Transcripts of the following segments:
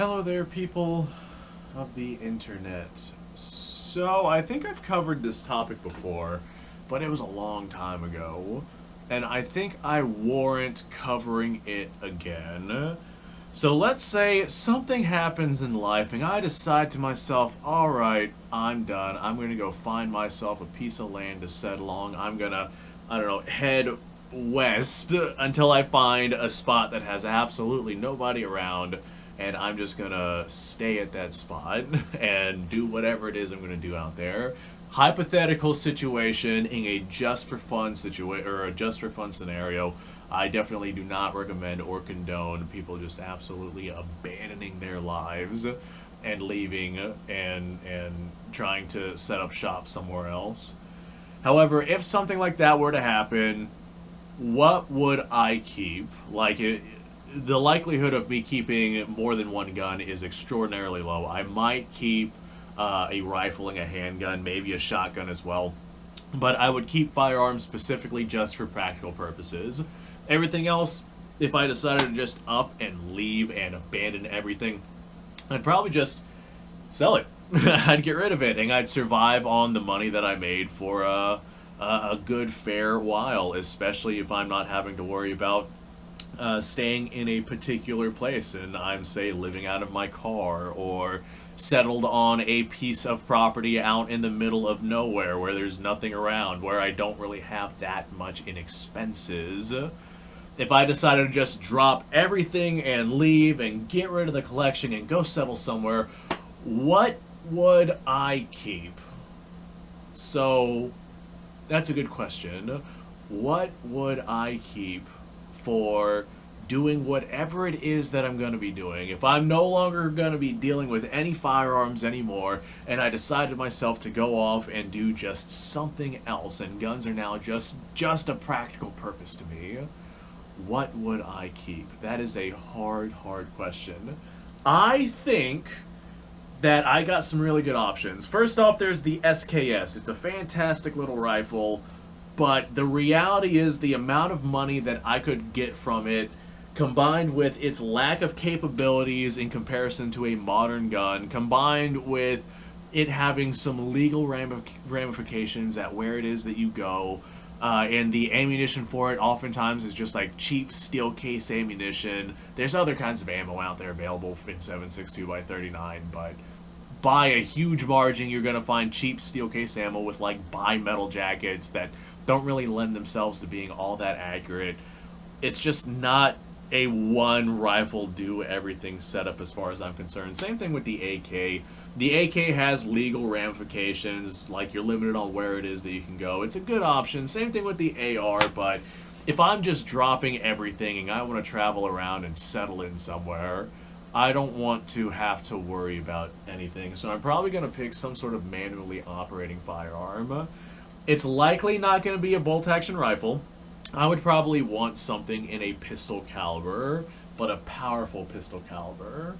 Hello there, people of the internet. So, I think I've covered this topic before, but it was a long time ago, and I think I warrant covering it again. So, let's say something happens in life, and I decide to myself, alright, I'm done. I'm gonna go find myself a piece of land to settle on. I'm gonna, I don't know, head west until I find a spot that has absolutely nobody around, and I'm just gonna stay at that spot and do whatever it is I'm gonna do out there. Hypothetical situation in a just for fun situation or a just for fun scenario. I definitely do not recommend or condone people just absolutely abandoning their lives and leaving and trying to set up shop somewhere else. However, if something like that were to happen, what would I keep? The likelihood of me keeping more than one gun is extraordinarily low. I might keep a rifle and a handgun, maybe a shotgun as well. But I would keep firearms specifically just for practical purposes. Everything else, if I decided to just up and leave and abandon everything, I'd probably just sell it. I'd get rid of it, and I'd survive on the money that I made for a good fair while, especially if I'm not having to worry about staying in a particular place and I'm, say, living out of my car or settled on a piece of property out in the middle of nowhere where there's nothing around, where I don't really have that much in expenses. If I decided to just drop everything and leave and get rid of the collection and go settle somewhere, what would I keep? So, that's a good question. What would I keep for doing whatever it is that I'm going to be doing? If I'm no longer going to be dealing with any firearms anymore, and I decided myself to go off and do just something else, and guns are now just a practical purpose to me, what would I keep? That is a hard question. I think that I got some really good options. First off, there's the SKS. It's a fantastic little rifle, but the reality is the amount of money that I could get from it, combined with its lack of capabilities in comparison to a modern gun, combined with it having some legal ramifications at where it is that you go, and the ammunition for it oftentimes is just like cheap steel case ammunition. There's other kinds of ammo out there available in 7.62 by 39, but by a huge margin you're going to find cheap steel case ammo with like bimetal jackets that don't really lend themselves to being all that accurate. It's just not a one rifle do everything setup as far as I'm concerned. Same thing with the AK. The AK has legal ramifications, like you're limited on where it is that you can go. It's a good option. Same thing with the AR, but if I'm just dropping everything and I want to travel around and settle in somewhere, I don't want to have to worry about anything. So I'm probably going to pick some sort of manually operating firearm. It's likely not going to be a bolt-action rifle. I would probably want something in a pistol caliber, but a powerful pistol caliber.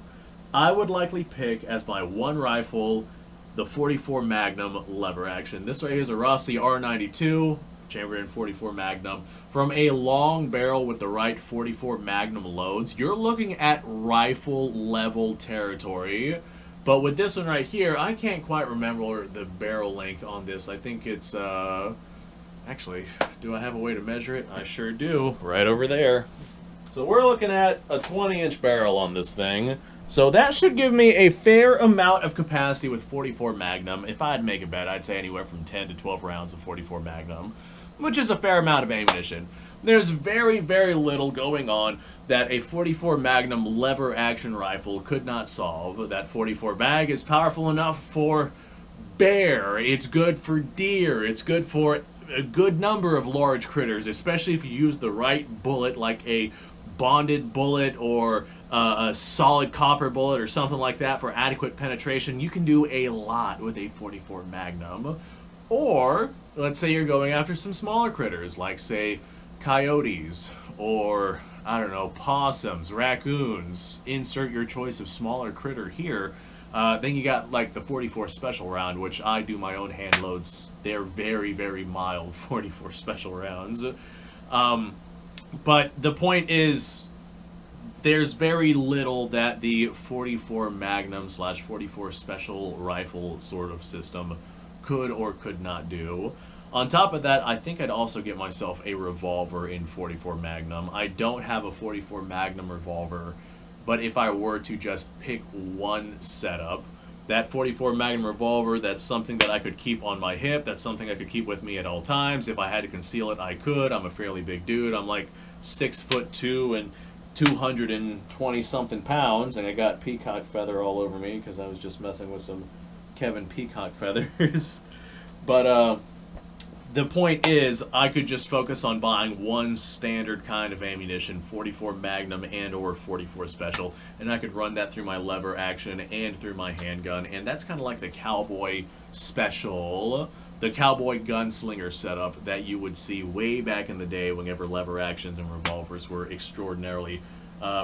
I would likely pick as my one rifle the 44 Magnum lever action. This right here is a Rossi R92 chamber in 44 Magnum. From a long barrel with the right 44 Magnum loads, you're looking at rifle level territory. But with this one right here, I can't quite remember the barrel length on this. I think it's, actually, do I have a way to measure it? I sure do. Right over there. So we're looking at a 20-inch barrel on this thing. So that should give me a fair amount of capacity with 44 Magnum. If I'd make a bet, I'd say anywhere from 10 to 12 rounds of 44 Magnum, which is a fair amount of ammunition. There's very little going on that a 44 Magnum lever action rifle could not solve. That 44 mag is powerful enough for bear, it's good for deer, it's good for a good number of large critters, especially if you use the right bullet, like a bonded bullet or a solid copper bullet or something like that for adequate penetration. You can do a lot with a 44 Magnum. Or, let's say you're going after some smaller critters, like, say, coyotes, or, I don't know, possums, raccoons. Insert your choice of smaller critter here. Then you got, like, the 44 special round, which I do my own hand loads. They're very mild 44 special rounds. But the point is, there's very little that the 44 Magnum slash 44 Special rifle sort of system could or could not do. On top of that, I think I'd also get myself a revolver in 44 Magnum. I don't have a 44 Magnum revolver, but if I were to just pick one setup, that 44 Magnum revolver, that's something that I could keep on my hip. That's something I could keep with me at all times. If I had to conceal it, I could. I'm a fairly big dude. I'm like 6'2" and 220 something pounds, and I got peacock feather all over me because I was just messing with some Kevin Peacock feathers. But the point is, I could just focus on buying one standard kind of ammunition, 44 Magnum and or 44 Special, and I could run that through my lever action and through my handgun, and that's kind of like the Cowboy Special, the Cowboy Gunslinger setup that you would see way back in the day whenever lever actions and revolvers were extraordinarily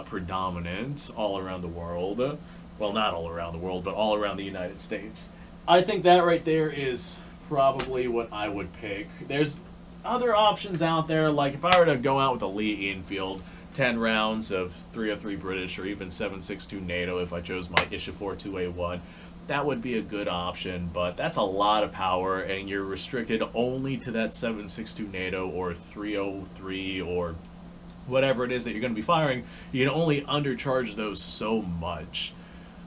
predominant all around the world. Well, not all around the world, but all around the United States. I think that right there is probably what I would pick. There's other options out there, like if I were to go out with a Lee Enfield, 10 rounds of 303 British or even 7.62 NATO if I chose my Ishapore 2A1, that would be a good option, but that's a lot of power and you're restricted only to that 7.62 NATO or 303 or whatever it is that you're going to be firing. You can only undercharge those so much.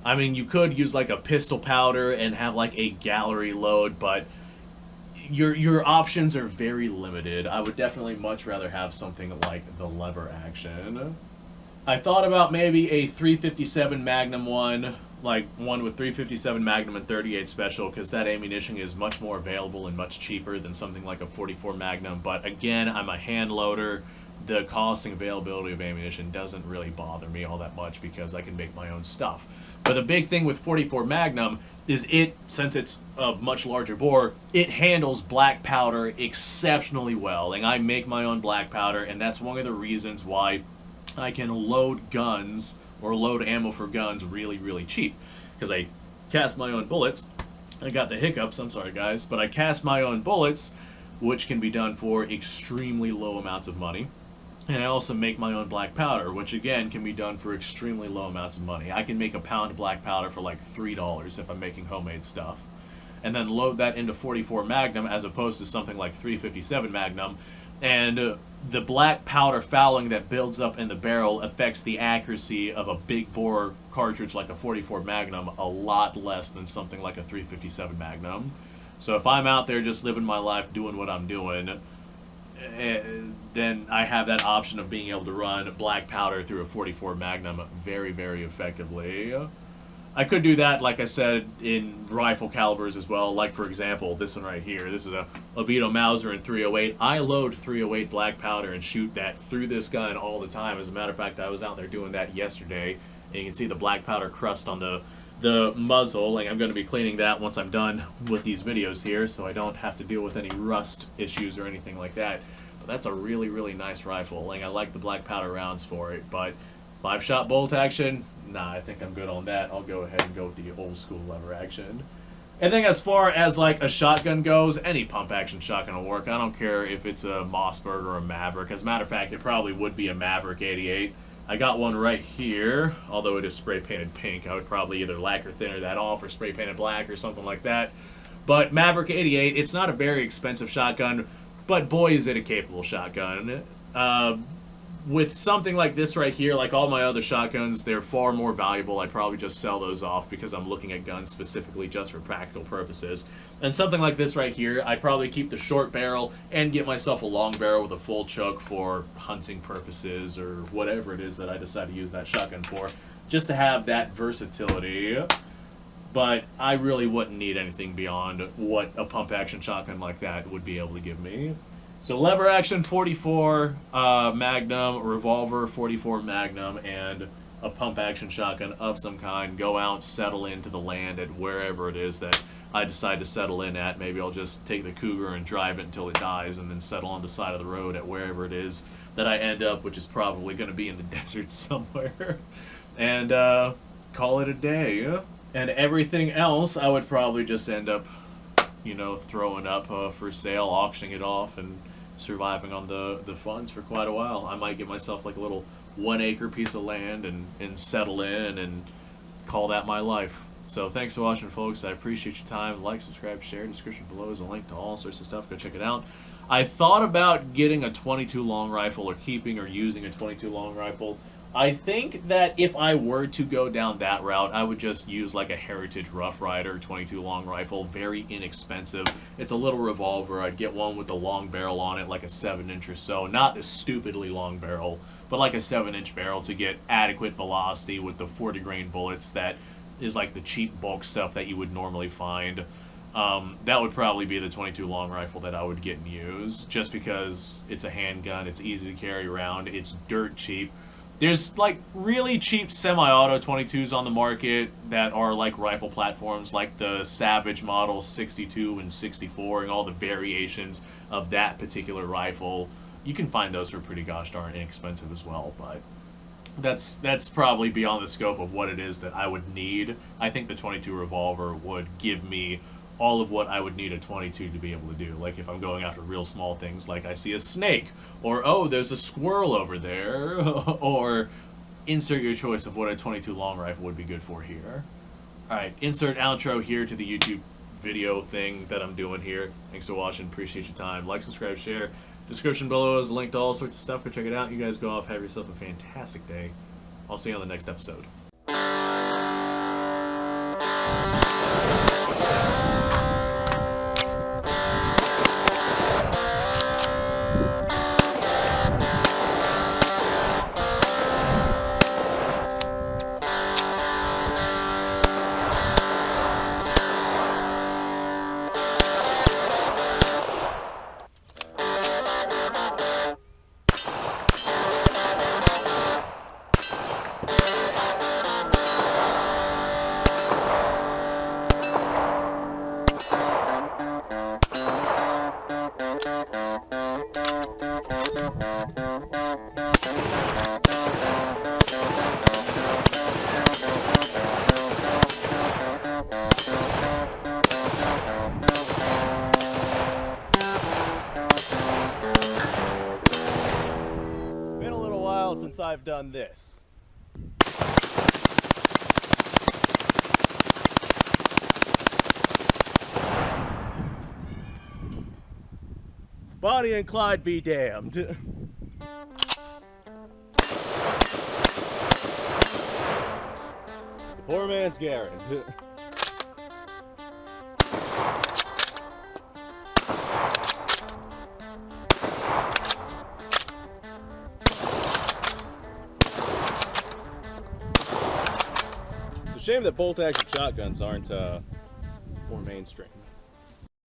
I mean, you could use like a pistol powder and have like a gallery load, but your options are very limited. I would definitely much rather have something like the lever action. I thought about maybe a 357 Magnum one, like one with 357 Magnum and 38 Special, because that ammunition is much more available and much cheaper than something like a 44 Magnum. But again, I'm a hand loader. The cost and availability of ammunition doesn't really bother me all that much because I can make my own stuff. But the big thing with 44 Magnum is since it's a much larger bore, it handles black powder exceptionally well. And I make my own black powder, and that's one of the reasons why I can load guns or load ammo for guns really, really cheap. Because I cast my own bullets. I got the hiccups, I'm sorry guys, but I cast my own bullets, which can be done for extremely low amounts of money. And I also make my own black powder, which again can be done for extremely low amounts of money. I can make a pound of black powder for like $3 if I'm making homemade stuff. And then load that into 44 Magnum as opposed to something like 357 Magnum. And the black powder fouling that builds up in the barrel affects the accuracy of a big bore cartridge like a 44 Magnum a lot less than something like a 357 Magnum. So if I'm out there just living my life doing what I'm doing, then I have that option of being able to run black powder through a 44 Magnum very, very effectively. I could do that, like I said, in rifle calibers as well. Like, for example, this one right here. This is a Vito Mauser in 308. I load 308 black powder and shoot that through this gun all the time. As a matter of fact, I was out there doing that yesterday, and you can see the black powder crust on the muzzle, and I'm going to be cleaning that once I'm done with these videos here, so I don't have to deal with any rust issues or anything like that. But that's a really, really nice rifle, and I like the black powder rounds for it. But 5-shot bolt action, nah, I think I'm good on that. I'll go ahead and go with the old school lever action. And then as far as like a shotgun goes, any pump action shotgun will work. I don't care if it's a Mossberg or a Maverick. As a matter of fact, it probably would be a Maverick 88. I got one right here, although it is spray painted pink. I would probably either lacquer thinner that off or spray painted black or something like that. But Maverick 88, it's not a very expensive shotgun, but boy is it a capable shotgun. With something like this right here, like all my other shotguns, they're far more valuable. I'd probably just sell those off because I'm looking at guns specifically just for practical purposes. And something like this right here, I'd probably keep the short barrel and get myself a long barrel with a full choke for hunting purposes or whatever it is that I decide to use that shotgun for, just to have that versatility. But I really wouldn't need anything beyond what a pump action shotgun like that would be able to give me. So lever action 44 Magnum, revolver 44 Magnum, and a pump action shotgun of some kind. Go out, settle into the land at wherever it is that I decide to settle in at. Maybe I'll just take the Cougar and drive it until it dies and then settle on the side of the road at wherever it is that I end up, which is probably going to be in the desert somewhere. And call it a day. And everything else I would probably just end up, you know, throwing up for sale, auctioning it off, and surviving on the funds for quite a while. I might get myself like a little 1-acre piece of land and settle in and call that my life. So thanks for watching, folks. I appreciate your time. Like, subscribe, share. Description below is a link to all sorts of stuff. Go check it out. I thought about getting a 22 long rifle or keeping or using a 22 long rifle. I think that if I were to go down that route, I would just use like a Heritage Rough Rider 22 long rifle. Very inexpensive. It's a little revolver. I'd get one with the long barrel on it, like a 7-inch or so. Not the stupidly long barrel, but like a 7-inch barrel to get adequate velocity with the 40 grain bullets that is like the cheap bulk stuff that you would normally find. That would probably be the 22 long rifle that I would get and use, just because it's a handgun, it's easy to carry around, it's dirt cheap. There's like really cheap semi-auto 22s on the market that are like rifle platforms, like the Savage Model 62 and 64 and all the variations of that particular rifle. You can find those for pretty gosh darn inexpensive as well, but that's probably beyond the scope of what it is that I would need. I think the 22 revolver would give me all of what I would need a 22 to be able to do. Like if I'm going after real small things, like I see a snake, or oh, there's a squirrel over there, or insert your choice of what a 22 long rifle would be good for here. Alright, insert outro here to the YouTube video thing that I'm doing here. Thanks for watching, appreciate your time. Like, subscribe, share. Description below is a link to all sorts of stuff. Go check it out. You guys go off, have yourself a fantastic day. I'll see you on the next episode. Been a little while since I've done this. Bonnie and Clyde be damned. The poor man's Garen. It's a shame that bolt-action shotguns aren't more mainstream.